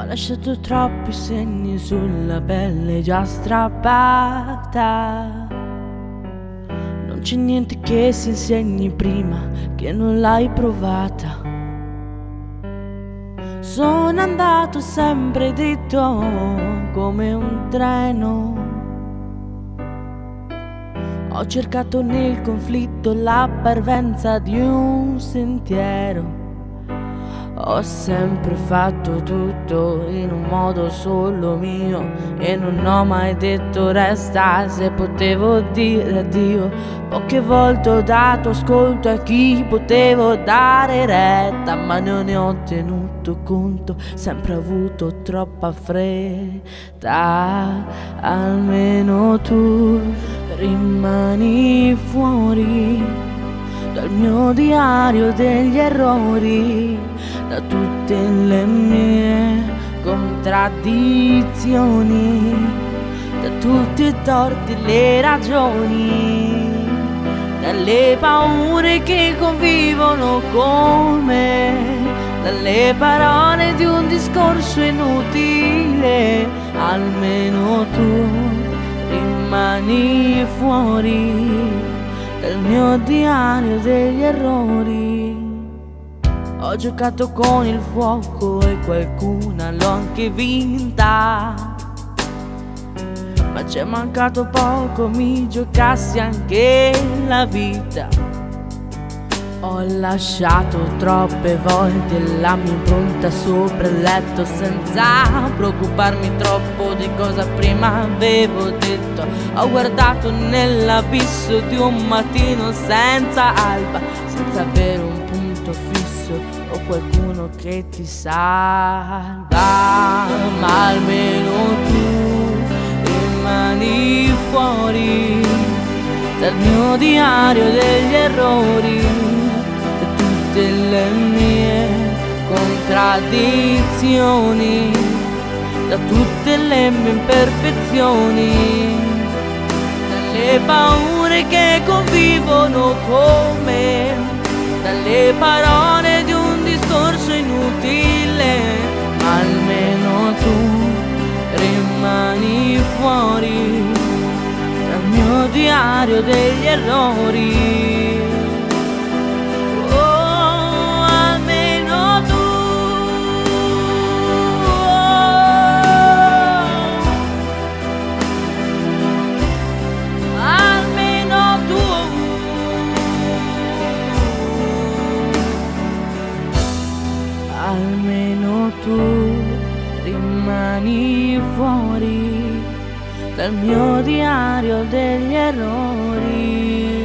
Ho lasciato troppi segni sulla pelle già strappata. Non c'è niente che si insegni prima che non l'hai provata. Sono andato sempre dritto come un treno. Ho cercato nel conflitto la parvenza di un sentiero. Ho sempre fatto tutto in un modo solo mio e non ho mai detto resta se potevo dire addio. Poche volte ho dato ascolto a chi potevo dare retta, ma non ne ho tenuto conto, sempre avuto troppa fretta. Almeno tu rimani fuori dal mio diario degli errori, da tutte le mie contraddizioni, da tutti i torti e le ragioni, dalle paure che convivono con me, dalle parole di un discorso inutile. Almeno tu rimani fuori dal mio diario degli errori. Ho giocato con il fuoco e qualcuna l'ho anche vinta, ma c'è mancato poco, mi giocassi anche la vita. Ho lasciato troppe volte la mia impronta sopra il letto senza preoccuparmi troppo di cosa prima avevo detto. Ho guardato nell'abisso di un mattino senza alba, senza avere un punto fisso o qualcuno che ti salva. Ma almeno tu rimani fuori dal mio diario degli errori, tutte le mie contraddizioni, da tutte le mie imperfezioni, dalle paure che convivono con me, dalle parole di un discorso inutile. Almeno tu rimani fuori dal mio diario degli errori. Almeno tu rimani fuori dal mio diario degli errori.